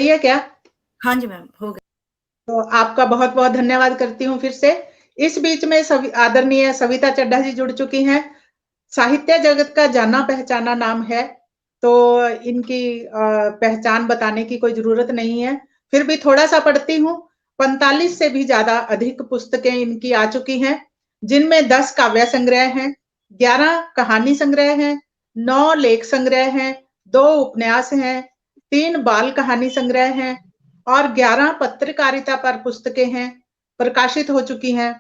है क्या? हाँ जी मैम, हो गया। तो आपका बहुत बहुत धन्यवाद करती हूँ फिर से। इस बीच में सभी आदरणीय सविता चड्ढा जी जुड़ चुकी हैं। साहित्य जगत का जाना पहचाना नाम है, तो इनकी पहचान बताने की कोई जरूरत नहीं है। फिर भी थोड़ा सा पढ़ती हूँ। 45 से भी ज्यादा अधिक पुस्तकें इनकी आ चुकी हैं, जिनमें 10 काव्य संग्रह हैं, 11 कहानी संग्रह हैं, 9 लेख संग्रह हैं, 2 उपन्यास हैं, 3 बाल कहानी संग्रह हैं और 11 पत्रकारिता पर पुस्तकें हैं, प्रकाशित हो चुकी हैं।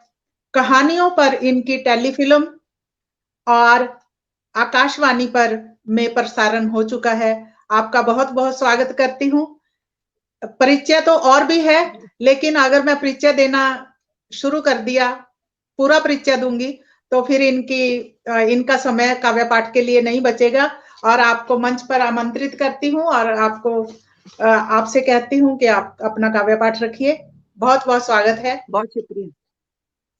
कहानियों पर इनकी टेलीफिल्म और आकाशवाणी पर में प्रसारण हो चुका है। आपका बहुत बहुत स्वागत करती हूँ। परिचय तो और भी है, लेकिन अगर मैं परिचय देना शुरू कर दिया, पूरा परिचय दूंगी, तो फिर इनका समय काव्य पाठ के लिए नहीं बचेगा और आपको मंच पर आमंत्रित करती हूँ और आपसे कहती हूँ कि आप अपना काव्य पाठ रखिए। बहुत बहुत स्वागत है। बहुत शुक्रिया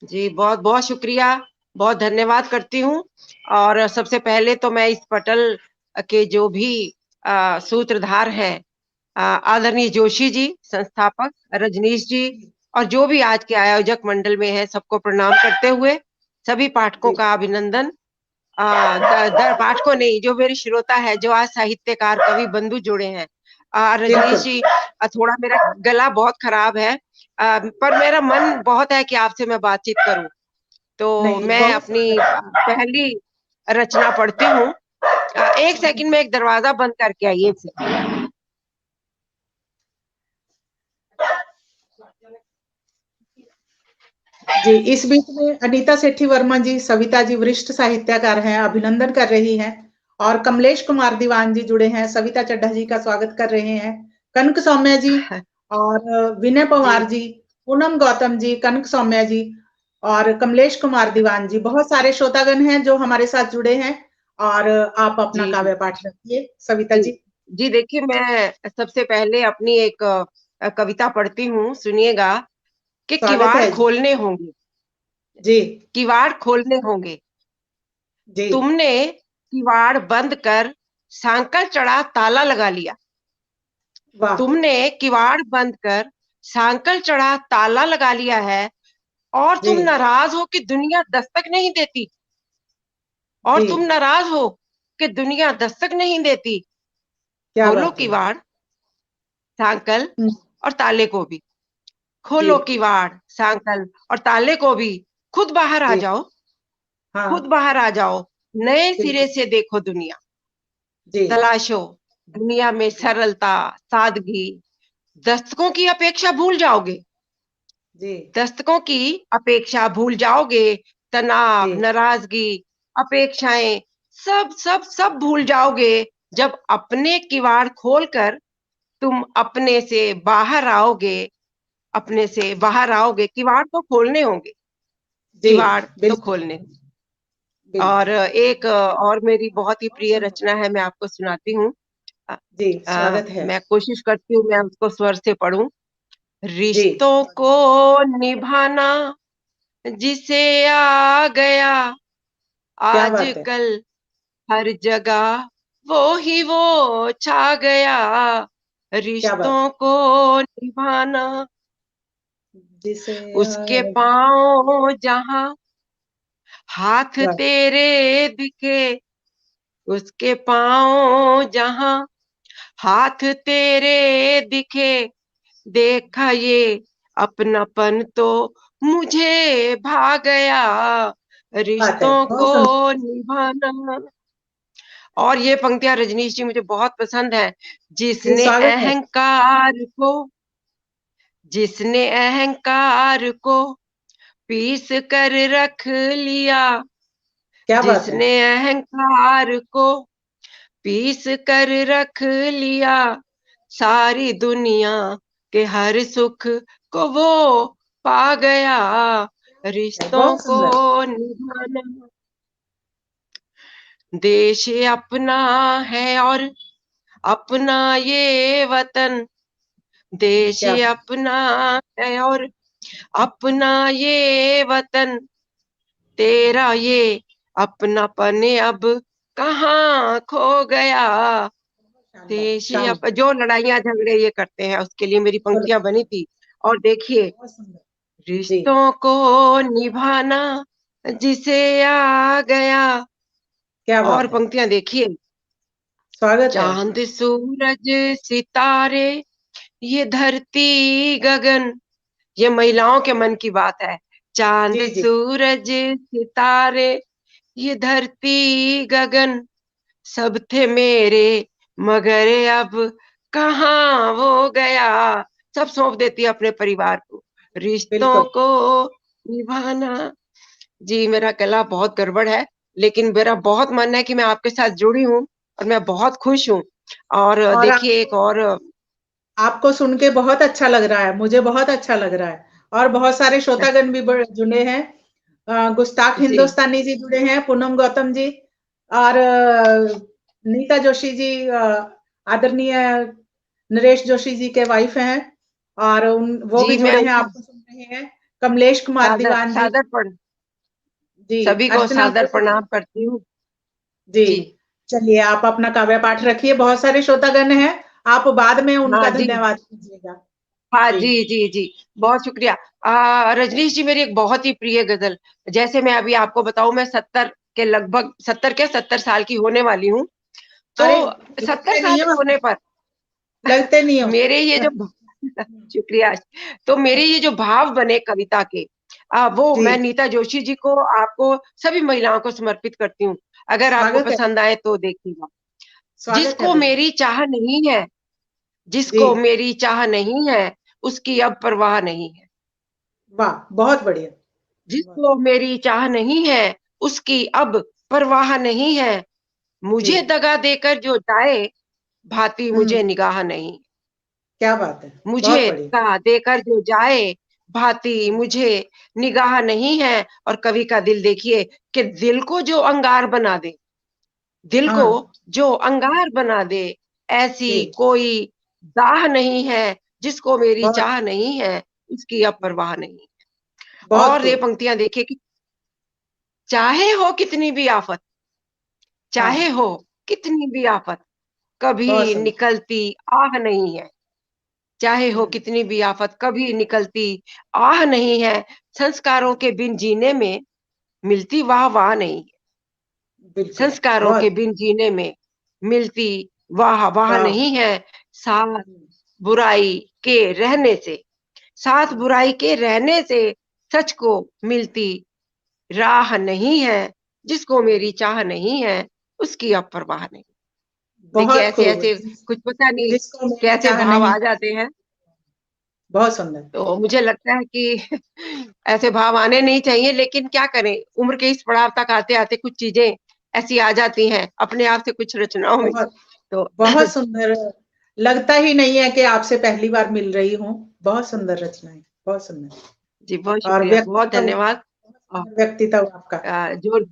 जी, बहुत बहुत शुक्रिया, बहुत धन्यवाद करती हूँ। और सबसे पहले तो मैं इस पटल के जो भी सूत्रधार हैं, आदरणीय जोशी जी, संस्थापक रजनीश जी, और जो भी आज के आयोजक मंडल में है, सबको प्रणाम करते हुए सभी पाठकों का अभिनंदन। पाठकों नहीं, जो मेरे श्रोता है, जो आज साहित्यकार कवि बंधु जुड़े हैं। रजनीश जी, थोड़ा मेरा गला बहुत खराब है, पर मेरा मन बहुत है कि आपसे मैं बातचीत करूं, तो मैं अपनी पहली रचना पढ़ती हूँ। एक सेकंड में एक दरवाजा बंद करके आइए। एक सेकंड। जी, इस बीच में अनीता सेठी वर्मा जी, सविता जी वरिष्ठ साहित्यकार हैं, अभिनंदन कर रही हैं और कमलेश कुमार दीवान जी जुड़े हैं, सविता चड्ढा जी का स्वागत कर रहे हैं। कनक सौम्या जी और विनय पवार जी, पूनम गौतम जी, कनक सौम्या जी और कमलेश कुमार दीवान जी, बहुत सारे श्रोतागण हैं जो हमारे साथ जुड़े हैं और आप अपना काव्य पाठ रखिए सविता जी। जी, देखिए, मैं सबसे पहले अपनी एक कविता पढ़ती हूँ, सुनिएगा। कि किवाड़ खोलने होंगे जी, किवाड़ खोलने होंगे, जी, तुमने किवाड़ बंद कर सांकल चढ़ा ताला लगा लिया। तुमने किवाड़ बंद कर सांकल चढ़ा ताला लगा लिया है, और तुम नाराज हो कि दुनिया दस्तक नहीं देती। और तुम नाराज हो कि दुनिया दस्तक नहीं देती। खोलो किवाड़, सांकल और ताले को भी। खोलो किवाड़, सांकल और ताले को भी। खुद बाहर आ जाओ, खुद बाहर आ जाओ। नए सिरे से देखो दुनिया। तलाशो दुनिया में सरलता, सादगी। दस्तकों की अपेक्षा भूल जाओगे। दस्तकों की अपेक्षा भूल जाओगे। तनाव, नाराजगी, अपेक्षाएं, सब सब सब भूल जाओगे जब अपने किवाड़ खोलकर तुम अपने से बाहर आओगे। अपने से बाहर आओगे। किवाड़ तो खोलने होंगे, किवाड़ तो खोलने। और एक और मेरी बहुत ही प्रिय रचना है, मैं आपको सुनाती हूँ। स्वागत है। मैं कोशिश करती हूँ मैं उसको स्वर से पढ़ूं। रिश्तों को निभाना जिसे आ गया, आजकल हर जगह वो छा गया। रिश्तों को निभाना उसके पाँव जहां हाथ तेरे दिखे। उसके पाँव जहां हाथ तेरे दिखे। देखा ये अपनापन तो मुझे भा गया। रिश्तों को निभाना। और ये पंक्तियां रजनीश जी मुझे बहुत पसंद है। जिसने अहंकार को पीस कर रख लिया। जिसने अहंकार को पीस कर रख लिया। सारी दुनिया के हर सुख को वो पा गया। रिश्तों को निभाना। देश अपना है और अपना ये वतन। देश अपना है और अपना ये वतन। तेरा ये अपनापन अब कहाँ खो गया। देश जो लड़ाइयां झगड़े ये करते हैं उसके लिए मेरी पंक्तियां बनी थी। और देखिए, रिश्तों को निभाना जिसे आ गया। क्या बात और है, पंक्तियां देखिए, स्वागत है। चांद सूरज सितारे ये धरती गगन। ये महिलाओं के मन की बात है। चांद जी जी सूरज सितारे ये धरती गगन, सब थे मेरे मगर अब कहाँ वो गया। सब सौंप देती है अपने परिवार को, रिश्तों बिल्कुल। को निभाना। जी, मेरा गला बहुत गड़बड़ है, लेकिन मेरा बहुत मन है कि मैं आपके साथ जुड़ी हूँ और मैं बहुत खुश हूँ। और और देखिए एक और आपको सुन के बहुत अच्छा लग रहा है, मुझे बहुत अच्छा लग रहा है। और बहुत सारे श्रोतागण भी जुड़े हैं। गुस्ताख जी हिंदुस्तानी जी जुड़े हैं, पूनम गौतम जी और नीता जोशी जी, आदरणीय नरेश जोशी जी के वाइफ हैं, और वो जी, भी मैं जुड़े हैं, उनको आपको सुन रहे हैं। कमलेश कुमार सादर दीवान जी, सादर प्रण जी, सभी को अर्चना सादर गोस्वामी प्रणाम करती हूँ। जी। जी चलिए, आप अपना काव्य पाठ रखिए, बहुत सारे श्रोतागण हैं, आप बाद में उनका हाँ जी धन्यवाद कीजिएगा। हाँ जी जी जी जी, बहुत शुक्रिया। रजनीश जी, मेरी एक बहुत ही प्रिय गजल, जैसे मैं अभी आपको बताऊं, मैं 70 के लगभग 70 साल की होने वाली हूँ। तो अरे, 70 लगते साल नहीं हो, होने पर लगते नहीं हो। मेरे ये जो शुक्रिया, तो मेरे ये जो भाव बने कविता के, वो जी, मैं नीता जोशी जी को, आपको, सभी महिलाओं को समर्पित करती हूँ। अगर आपको स्वागत है, पसंद आए तो देखिएगा। स्वागत है जिसको बिल्कुल। मेरी चाह नहीं है, जी, जिसको मेरी चाह नहीं है, उसकी अब परवाह नहीं है। वाह, बहुत बढ़िया। बहुत- जिसको मेरी चाह नहीं है, उसकी अब परवाह नहीं है। जी, मुझे दगा देकर जो जाए, भाती हुँ, मुझे निगाह नहीं। क्या बात है, बहुत मुझे बढ़िया। दगा देकर जो जाए, भाती हुँ, मुझे निगाह नहीं है। और कवि का दिल देखिए, कि दिल को जो अंगार बना दे, दिल को हाँ, जो अंगार बना दे, ऐसी जी, कोई दाह नहीं है। जिसको मेरी बहुत, चाह नहीं है, उसकी अब परवाह नहीं। बहुत और ये खूब। पंक्तियां देखिए कि चाहे हो कितनी भी आफत, हाँ, चाहे हो कितनी भी आफत, बहुत कभी सुंदर। निकलती आह नहीं है। चाहे हो हुँ, कितनी भी आफत, कभी निकलती आह नहीं है। संस्कारों के बिन जीने में मिलती वाह वाह नहीं है। बिल्कुल, संस्कारों के बहुत, बिन जीने में मिलती वाह वाह वाह! नहीं है। साथ हुँ, बुराई के रहने से, साथ हुँ, बुराई के रहने से सच को मिलती राह नहीं है। जिसको मेरी चाह नहीं है, उसकी अब परवाह नहीं। देखिए, बहुत ऐसे खूब। ऐसे कुछ पता नहीं जिसको मेरी कैसे चाह भाव नहीं, आ जाते हैं। बहुत सुंदर। तो मुझे लगता है कि ऐसे भाव आने नहीं चाहिए, लेकिन क्या करें, उम्र के इस पड़ाव तक आते आते कुछ चीजें ऐसी आ जाती हैं अपने आप से, कुछ रचनाओं में। बहुत, तो बहुत सुंदर। लगता ही नहीं है कि आपसे पहली बार मिल रही हूँ। बहुत सुंदर रचनाएँ, बहुत सुंदर। जी, बहुत और शुक्रिया, बहुत व्यक्तित्व, धन्यवाद। बहुत और सुंदर व्यक्तित्व आपका। जो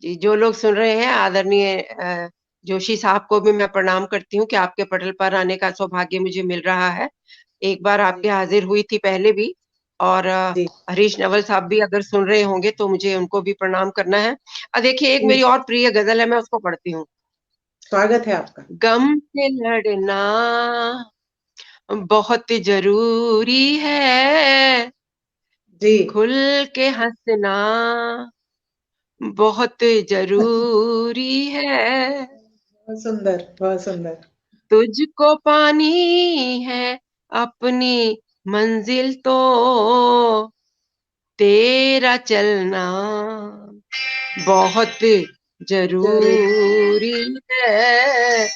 जी, जो लोग सुन रहे हैं, आदरणीय जोशी साहब को भी मैं प्रणाम करती हूँ कि आपके पटल पर आने का सौभाग्य मुझे मिल रहा है। एक बार जी, आपके हाजिर हुई थी पहले भी। और जी, हरीश नवल साहब भी अगर सुन रहे होंगे तो मुझे उनको भी प्रणाम करना है। देखिए, एक जी, मेरी और प्रिय गजल है, मैं उसको पढ़ती हूँ। स्वागत है आपका। गम से लड़ना बहुत जरूरी है, जी, खुल के हंसना बहुत जरूरी है। बहुत सुंदर, बहुत सुंदर। तुझको पानी है अपनी मंजिल तो, तेरा चलना बहुत ज़रूर, जरूरी है।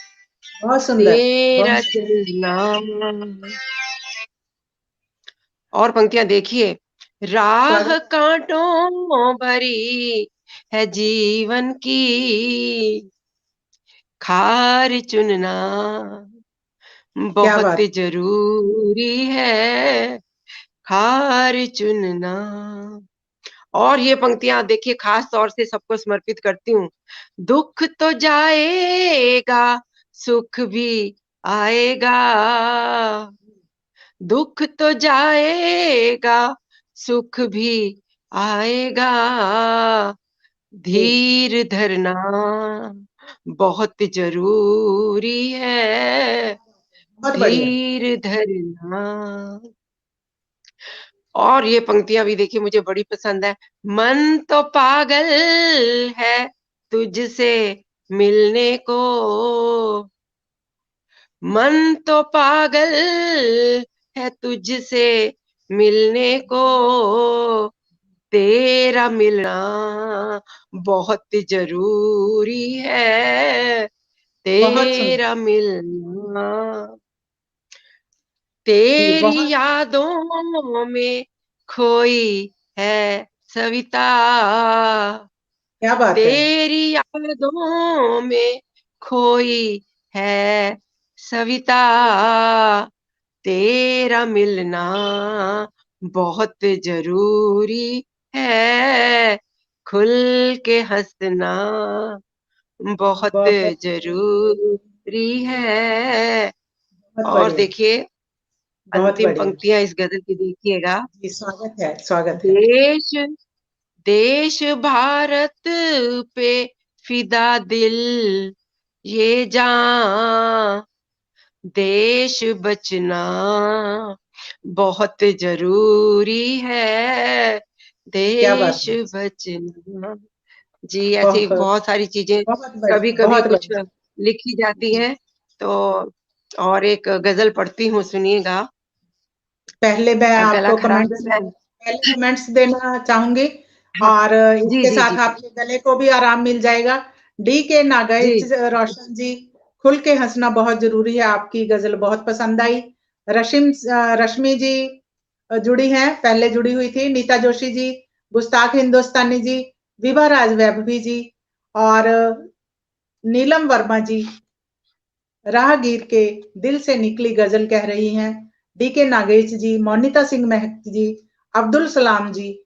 बहुत सुंदर, तेरा बहुत चलना। और पंक्तियां देखिए, राह स्वागत है। कांटों भरी है जीवन की, खार चुनना क्या बहुत बात! जरूरी है। खार चुनना। और ये पंक्तियां देखिए, खास तौर से सबको समर्पित करती हूँ। दुख तो जाएगा, सुख भी आएगा। दुख तो जाएगा, सुख भी आएगा। जी, धीर धरना बहुत जरूरी है बहुत बढ़िया। धीर धरना। और ये पंक्तियां भी देखिए मुझे बड़ी पसंद है। मन तो पागल है तुझसे मिलने को, मन तो पागल है तुझसे मिलने को, तेरा मिलना बहुत जरूरी है, बहुत सुंदर तेरा मिलना। जी, तेरी बहुत यादों में खोई है सविता, क्या बात है। तेरी यादों में खोई है सविता, तेरा मिलना बहुत जरूरी है, खुल के हंसना बहुत बहुत जरूरी है। बहुत और बढ़िया। देखिए बहुत अंतिम बढ़िया पंक्तियां इस गजल की देखिएगा। जी, स्वागत है, स्वागत है। देश देश भारत पे फिदा दिल ये जान, देश बचना बहुत जरूरी है, क्या बात देश है। बचना। जी ऐसी बहुत बहुत सारी चीजें बहुत कभी बढ़िया, कभी बहुत कुछ बढ़िया लिखी जाती जी। हैं। तो और एक गजल पढ़ती हूँ, सुनिएगा। पहले मैं गला आपको खराब कमेंट्स है। पहले कमेंट्स देना चाहूंगी हाँ, और जी इसके जी जी साथ जी आपके गले को भी आराम मिल जाएगा। डी के नागेज जी रोशन जी, खुल के हंसना बहुत जरूरी है, आपकी गजल बहुत पसंद आई। रश्मि जी जुड़ी हैं, पहले जुड़ी हुई थी। नीता जोशी जी, गुस्ताख हिंदुस्तानी जी, विभा राज वैभवी जी और नीलम वर्मा जी राहगीर के दिल से निकली गजल कह रही हैं। डी के नागेश जी, मोनिता सिंह महक जी, अब्दुल सलाम जी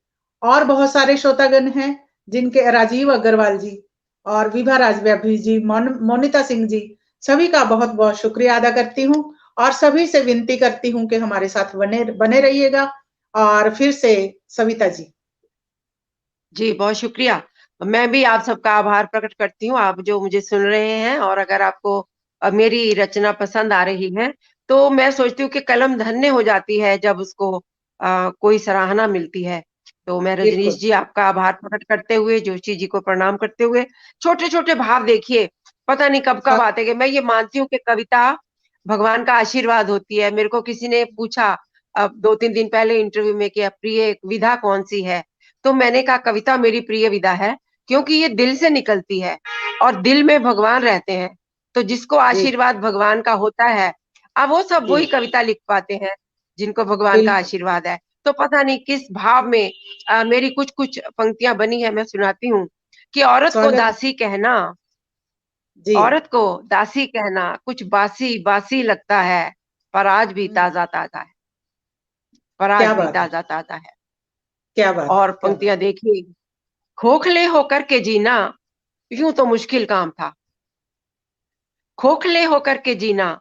और बहुत सारे श्रोतागण हैं जिनके, राजीव अग्रवाल जी और विभा राजव्याभी जी, मोनिता सिंह जी, सभी का बहुत बहुत शुक्रिया अदा करती हूँ और सभी से विनती करती हूँ कि हमारे साथ बने बने रहिएगा। और फिर से सविता जी। जी, बहुत शुक्रिया। मैं भी आप सबका आभार प्रकट करती हूँ, आप जो मुझे सुन रहे हैं। और अगर आपको मेरी रचना पसंद आ रही है तो मैं सोचती हूँ कि कलम धन्य हो जाती है जब उसको कोई सराहना मिलती है। तो मैं रजनीश बिल्कुल। जी आपका आभार प्रकट करते हुए, जोशी जी को प्रणाम करते हुए, छोटे छोटे भाव देखिए, पता नहीं कब कब आते गए। मैं ये मानती हूँ कि कविता भगवान का आशीर्वाद होती है। मेरे को किसी ने पूछा अब 2-3 दिन पहले इंटरव्यू में कि प्रिय विधा कौन सी है, तो मैंने कहा कविता मेरी प्रिय विधा है, क्योंकि ये दिल से निकलती है और दिल में भगवान रहते हैं। तो जिसको जी आशीर्वाद भगवान का होता है, अब वो सब जी वही कविता लिख पाते हैं जिनको भगवान का बिल्कुल। आशीर्वाद है। तो पता नहीं किस भाव में मेरी कुछ कुछ पंक्तियां बनी है, मैं सुनाती हूँ। कि औरत को स्वागत दासी कहना, जी। औरत को दासी कहना कुछ बासी बासी लगता है, पर आज भी हम्म, ताजा ताजा है, पर आज क्या भी बात है, ताजा ताजा है। क्या बात है, और क्या बात। पंक्तियां देखिए। खोखले होकर के जीना यूं तो मुश्किल काम था, खोखले होकर के जीना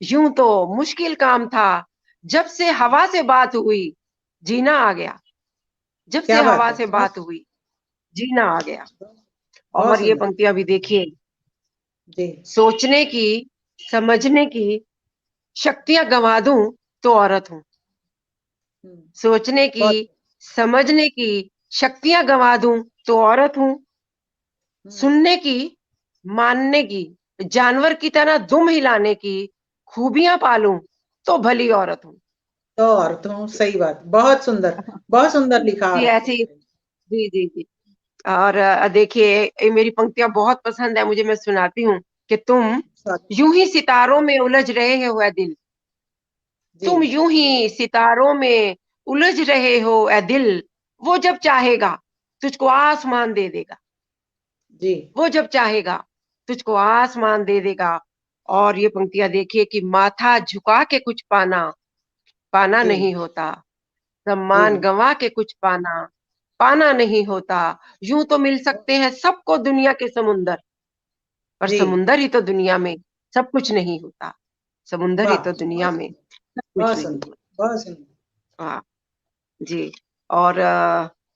यूं तो मुश्किल काम था, जब से हवा से बात हुई जीना आ गया, जब से क्या बात हवा है, से बहुत बात हुई जीना आ गया। बहुत और ये सुंदर। पंक्तियां भी देखिए। जी। सोचने की, समझने की शक्तियां गंवा दूं तो औरत हूं, हम्म, सोचने की, बहुत समझने की शक्तियां गंवा दूं तो औरत हूं, हम्म, सुनने की, मानने की, जानवर की तरह दुम हिलाने की खूबियां पालूं तो भली औरत हूं। तो और तो सही बात, बहुत सुंदर लिखा जी आपने। ऐसी, जी जी जी। और देखिए ये मेरी पंक्तियां बहुत पसंद है मुझे, मैं सुनाती हूँ। कि तुम स्वागत। यूं ही सितारों में उलझ रहे हो ए दिल, जी तुम यूं ही सितारों में उलझ रहे हो ए दिल, वो जब चाहेगा तुझको आसमान दे देगा, जी वो जब चाहेगा तुझको आसमान दे देगा। और ये पंक्तियां देखिए। कि माथा झुका के कुछ पाना पाना जी नहीं होता, जी सम्मान गंवा के कुछ पाना पाना नहीं होता, यूं तो मिल सकते हैं सबको दुनिया के समुंदर, पर जी समुंदर ही तो दुनिया में सब कुछ नहीं होता, समुंदर ही वाह, तो दुनिया बहुत में सुंदर, सब कुछ बहुत नहीं सुंदर, होता। बहुत सुंदर। हाँ जी। और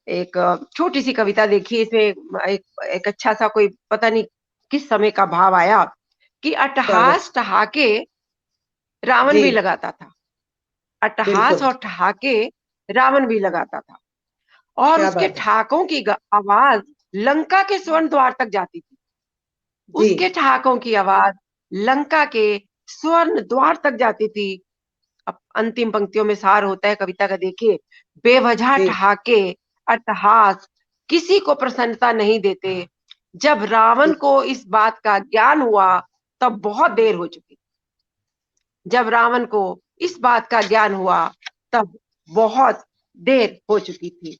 एक छोटी सी कविता देखिए, इसमें एक अच्छा सा कोई पता नहीं किस समय का भाव आया कि अट्टहास ठहाके रावण भी लगाता था। अट्टहास और ठहाके रावण भी लगाता था, और उसके ठहाकों की आवाज लंका के स्वर्ण द्वार तक जाती थी। उसके ठहाकों की आवाज लंका के स्वर्ण द्वार तक जाती थी। अब अंतिम पंक्तियों में सार होता है कविता का, देखिए, बेवजह ठहाके अट्टहास किसी को प्रसन्नता नहीं देते। जब रावण को इस बात का ज्ञान हुआ तब बहुत देर हो चुकी। जब रावण को इस बात का ज्ञान हुआ तब बहुत देर हो चुकी थी।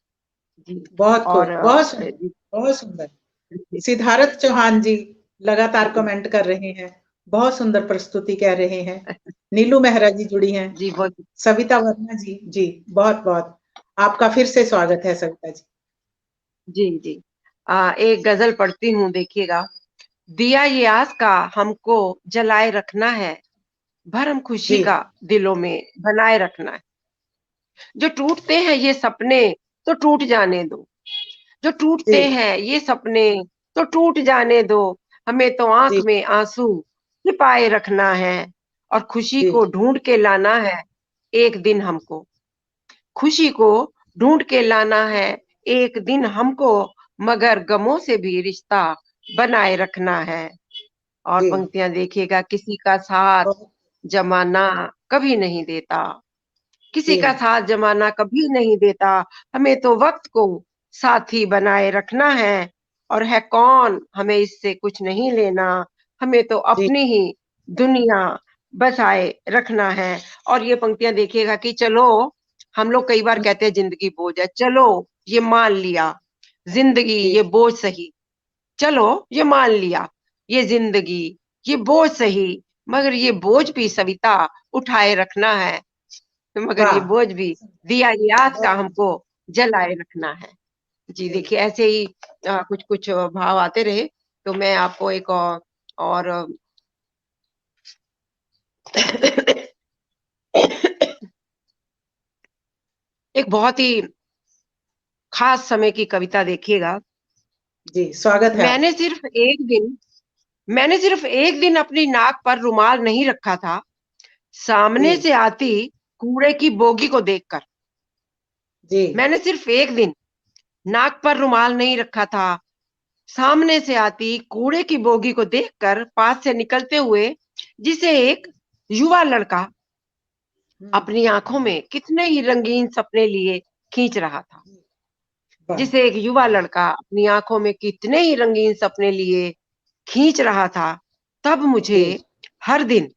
जी, बहुत बहुत सुंदर। सिद्धार्थ चौहान जी लगातार कमेंट कर रहे हैं, बहुत सुंदर प्रस्तुति कह रहे हैं। नीलू मेहरा जी जुड़ी हैं जी, बहुत। सविता वर्मा जी, जी बहुत बहुत आपका फिर से स्वागत है सविता जी। जी जी, एक गजल पढ़ती हूँ, देखिएगा। दिया ये आस का हमको जलाए रखना है, भरम खुशी का दिलों में बनाए रखना है। जो टूटते हैं ये सपने तो टूट जाने दो, जो टूटते हैं ये सपने तो टूट जाने दो। हमें तो आंख में आंसू छिपाए रखना है, और खुशी को ढूंढ के लाना है एक दिन हमको। खुशी को ढूंढ के लाना है एक दिन हमको, मगर गमों से भी रिश्ता बनाए रखना है। और पंक्तियां देखिएगा, किसी का साथ जमाना कभी नहीं देता, किसी का साथ जमाना कभी नहीं देता। हमें तो वक्त को साथी बनाए रखना है, और है कौन हमें इससे कुछ नहीं लेना। हमें तो अपनी ही दुनिया बसाए रखना है। और ये पंक्तियां देखिएगा कि चलो, हम लोग कई बार कहते हैं जिंदगी बोझ है, चलो ये मान लिया जिंदगी ये बोझ सही, चलो ये मान लिया ये जिंदगी ये बोझ सही, मगर ये बोझ भी सविता उठाए रखना है, मगर ये बोझ भी दिया याद का हमको जलाए रखना है। जी, देखिए, ऐसे ही कुछ कुछ भाव आते रहे, तो मैं आपको एक और एक बहुत ही खास समय की कविता देखिएगा। जी, स्वागत है। मैंने सिर्फ एक दिन अपनी नाक पर रुमाल नहीं रखा था, सामने से आती कूड़े की बोगी को देखकर। मैंने सिर्फ एक दिन नाक पर रुमाल नहीं रखा था, सामने से आती कूड़े की बोगी को देखकर पास से निकलते हुए जिसे एक युवा लड़का अपनी आंखों में कितने ही रंगीन सपने लिए खींच रहा था, जिसे एक युवा लड़का अपनी आंखों में कितने ही रंगीन सपने लिए खींच रहा था। तब मुझे हर दिन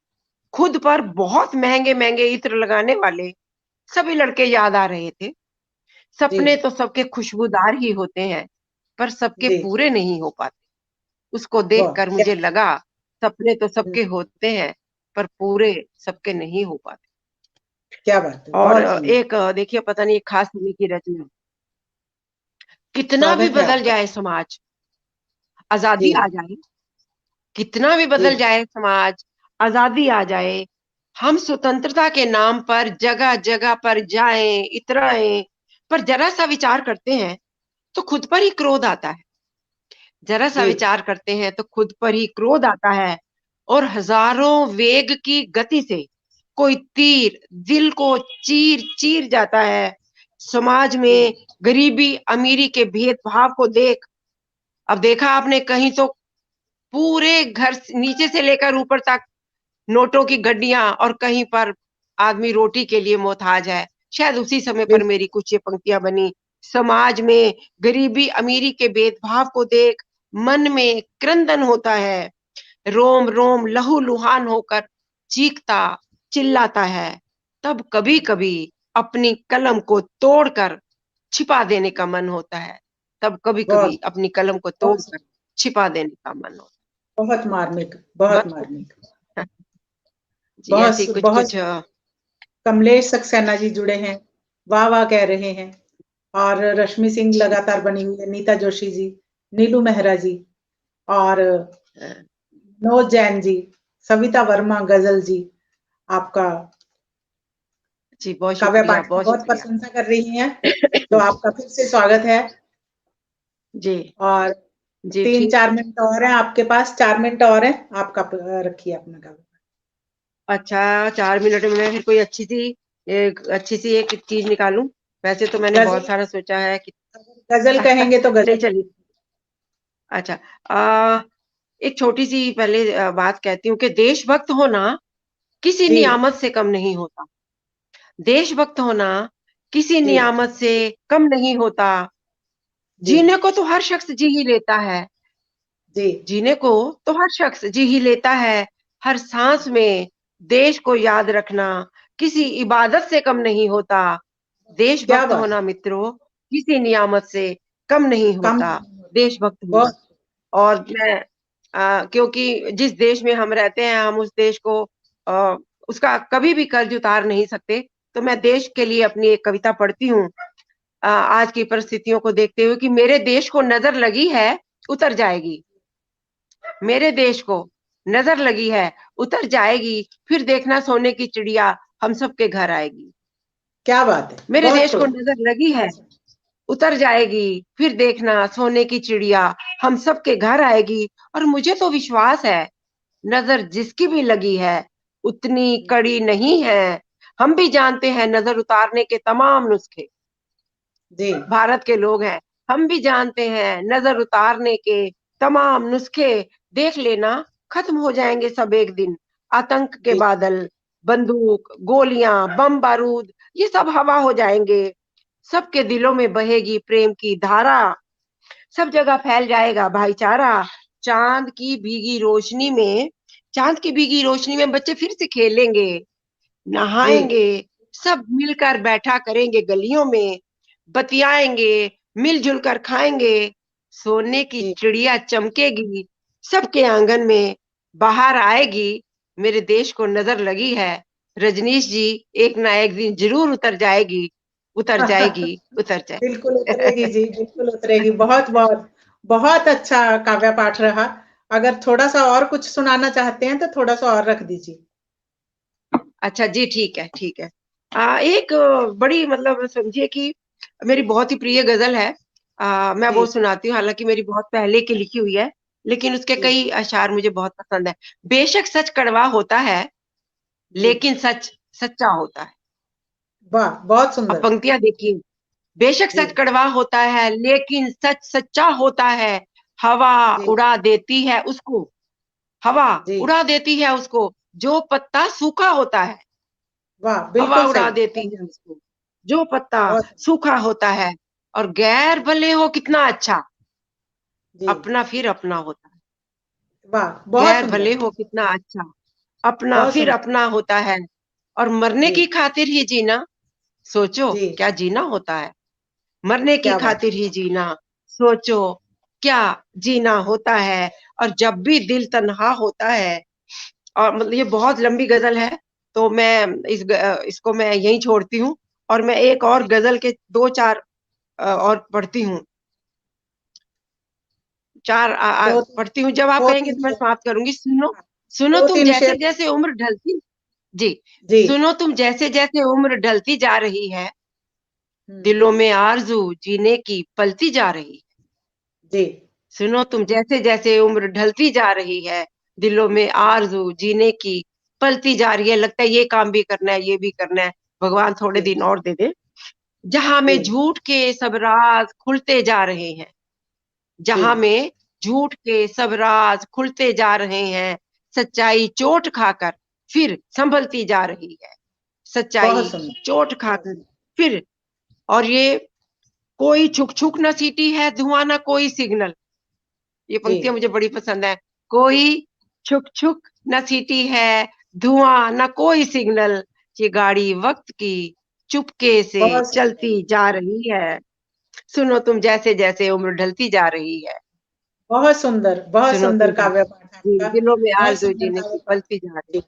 खुद पर बहुत महंगे महंगे इत्र लगाने वाले सभी लड़के याद आ रहे थे। सपने तो सबके खुशबूदार ही होते हैं, पर सबके पूरे नहीं हो पाते। उसको देखकर मुझे लगा, सपने तो सबके होते हैं पर पूरे सबके नहीं हो पाते। क्या बात है। और एक देखिए, पता नहीं, एक खास समय की रचना। कितना भी बदल जाए समाज, आजादी आ जाए, कितना भी बदल जाए समाज, आजादी आ जाए, हम स्वतंत्रता के नाम पर जगह जगह पर जाएं, इतराएं, पर जरा सा विचार करते हैं तो खुद पर ही क्रोध आता है। जरा सा विचार करते हैं तो खुद पर ही क्रोध आता है, और हजारों वेग की गति से कोई तीर दिल को चीर चीर जाता है। समाज में गरीबी अमीरी के भेदभाव को देख, अब देखा आपने, कहीं तो पूरे घर नीचे से लेकर ऊपर तक नोटों की गड्डियां, और कहीं पर आदमी रोटी के लिए मोहताज है। शायद उसी समय पर मेरी कुछ ये पंक्तियां बनी। समाज में गरीबी अमीरी के भेदभाव को देख मन में क्रंदन होता है, रोम रोम लहू लुहान होकर चीखता चिल्लाता है। तब कभी कभी अपनी कलम को तोड़कर छिपा देने का मन होता है, तब कभी कभी अपनी कलम को तोड़कर छिपा देने का मन होता है। बहुत मार्मिक, बहुत मार्मिक। जी, ऐसी कुछ कुछ। कमलेश सक्सेना जी जुड़े हैं, वाह वाह कह रहे हैं। और रश्मि सिंह लगातार बनी हुई है, नीता जोशी जी, नीलू मेहरा जी, और मनोज जैन जी, सविता वर्मा गजल जी, आपका जी बहुत काव्या शुक्रिया, पाठक बहुत प्रशंसा कर रही हैं, तो आपका फिर से स्वागत है। जी। और जी 3-4 मिनट और हैं आपके पास, 4 मिनट और हैं, आपका रखिए अपना काव्य। अच्छा 4 मिनट में मैं फिर कोई अच्छी सी एक चीज निकालूं। वैसे तो मैंने बहुत सारा सोचा है कि गजल कहेंगे तो नहीं गजल। चलिए। अच्छा एक छोटी सी पहले बात कहती हूँ कि देशभक्त होना किसी जी नियामत से कम नहीं होता। देशभक्त होना किसी जी नियामत से कम नहीं होता। जी जीने को तो हर शख्स जी ही लेता है। जी जीने को तो हर शख्स जी ही लेता है। हर सांस में देश को याद रखना किसी इबादत से कम नहीं होता। क्या देशभक्त बात, होना मित्रों किसी नियामत से कम नहीं कम होता। नहीं होता। देशभक्त होना। बहुत और मैं क्योंकि जिस देश में हम रहते हैं हम उस देश को अ, उसका कभी भी कर्ज उतार नहीं सकते। तो मैं देश के लिए अपनी एक कविता पढ़ती हूँ आज की परिस्थितियों को देखते हुए कि मेरे देश को नजर लगी है उतर जाएगी। मेरे देश को नजर लगी है उतर जाएगी। फिर देखना सोने की चिड़िया हम सबके घर आएगी। क्या बात है, मेरे बहुत देश को खूब। नजर लगी है उतर जाएगी। फिर देखना सोने की चिड़िया हम सबके घर आएगी। और मुझे तो विश्वास है नजर जिसकी भी लगी है उतनी कड़ी नहीं है। हम भी जानते हैं नजर उतारने के तमाम नुस्खे। जी भारत के लोग हैं। हम भी जानते हैं नजर उतारने के तमाम नुस्खे। देख लेना खत्म हो जाएंगे सब एक दिन। आतंक के जी बादल बंदूक गोलियां बम बारूद ये सब हवा हो जाएंगे। सबके दिलों में बहेगी प्रेम की धारा। सब जगह फैल जाएगा भाईचारा। चांद की भीगी रोशनी में चांद की भीगी रोशनी में बच्चे फिर से खेलेंगे जी नहाएंगे। सब मिलकर बैठा करेंगे गलियों में बतियाएंगे मिलजुल कर खाएंगे। सोने की जी चिड़िया चमकेगी सबके आंगन में बाहर आएगी। मेरे देश को नजर लगी है रजनीश जी एक ना एक दिन जरूर उतर जाएगी उतर जाएगी उतर बिल्कुल उतरेगी जाएगी। जी, बिल्कुल उतरेगी। बहुत बहुत बहुत अच्छा काव्य पाठ रहा। अगर थोड़ा सा और कुछ सुनाना चाहते हैं तो थोड़ा सा और रख दीजिए। अच्छा जी ठीक है ठीक है। एक बड़ी मतलब समझिए कि मेरी बहुत ही प्रिय गजल है। मैं जी वो सुनाती हूँ हालांकि मेरी बहुत पहले की लिखी हुई है लेकिन उसके जी कई अशार मुझे बहुत पसंद है। बेशक सच कड़वा होता है जी लेकिन सच सच्चा होता है। वाह, बहुत अब सुंदर। पंक्तियां देखिए। बेशक जी सच कड़वा होता है लेकिन सच सच्चा होता है। हवा जी उड़ा देती है उसको हवा जी उड़ा देती है उसको जो पत्ता सूखा होता है। वाह, हवा बिल्कुल उड़ा सही। देती है उसको जो पत्ता बहुत सूखा होता है। और गैर भले हो कितना अच्छा जी अपना फिर अपना होता है। वाह, बहुत गैर सुंदर। भले हो कितना अच्छा अपना बहुत फिर सुंदर। अपना होता है। और मरने जी की खातिर ही जीना सोचो जी क्या जीना होता है। मरने की क्या बात। खातिर ही जीना सोचो क्या जीना होता है। और जब भी दिल तन्हा होता है और मतलब ये बहुत लंबी गजल है तो मैं इसको मैं यहीं छोड़ती हूँ। और मैं एक और जी गजल के दो चार और पढ़ती हूँ। दो पढ़ती हूँ जब आप दो कहेंगे तीन तो मैं शेर। समाप्त करूंगी। सुनो हाँ, सुनो दो तुम तीन जैसे शेर। जैसे उम्र ढलती जी जी सुनो तुम जैसे जैसे उम्र ढलती जा रही है हम्म, दिलों में आरजू जीने की पलती जा रही है। जी सुनो तुम जैसे जैसे उम्र ढलती जा रही है दिलों में आरजू जीने की पलती जा रही है। लगता है ये काम भी करना है ये भी करना है भगवान थोड़े जी दिन और दे दे। जहां जी में झूठ के सब राज खुलते जा रहे हैं जी जहां में झूठ के सब राज खुलते जा रहे हैं। सच्चाई चोट खाकर फिर संभलती जा रही है। बहुत सच्चाई सुंदर। चोट खाकर फिर और ये कोई छुक छुक न सीटी है धुआं ना कोई सिग्नल। ये जी पंक्तियां मुझे बड़ी पसंद है। कोई छुक छुक न सीटी है धुआं न कोई सिग्नल। ये गाड़ी वक्त की चुपके से बहुत सुंदर। चलती जा रही है। सुनो तुम जैसे जैसे उम्र ढलती जा रही है। बहुत सुनो सुंदर तुम काव्य पाठ जी आपका। दिलों में बहुत आरज़ू सुंदर जीने काव्य की पाठ। पलती जा रही जी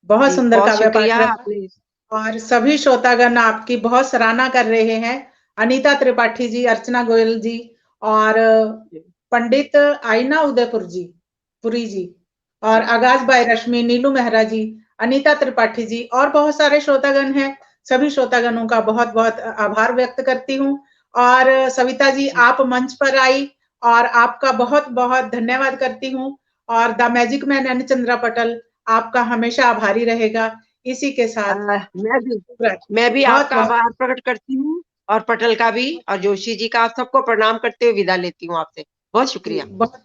बहुत जी सुंदर बहुत काव्य पाठ शुक्रिया रहा। आपने और सभी श्रोतागण आपकी बहुत सराहना कर रहे हैं। अनीता त्रिपाठी जी, अर्चना गोयल जी और पंडित आईना उदयपुर जी, पुरी जी और जी आगाज बाई रश्मि, नीलू मेहरा जी, अनीता त्रिपाठी जी और बहुत सारे श्रोतागण हैं। सभी श्रोतागणों का बहुत बहुत आभार व्यक्त करती हूँ। और सविता जी जी आप मंच पर आई और आपका बहुत बहुत धन्यवाद करती हूँ। और the magic man and Chandra पटल आपका हमेशा आभारी रहेगा। इसी के साथ मैं भी आपका आभार प्रकट करती हूँ, और पटल का भी, और जोशी जी का। आप सबको प्रणाम करते हुए विदा लेती हूँ आपसे। बहुत शुक्रिया। बहुत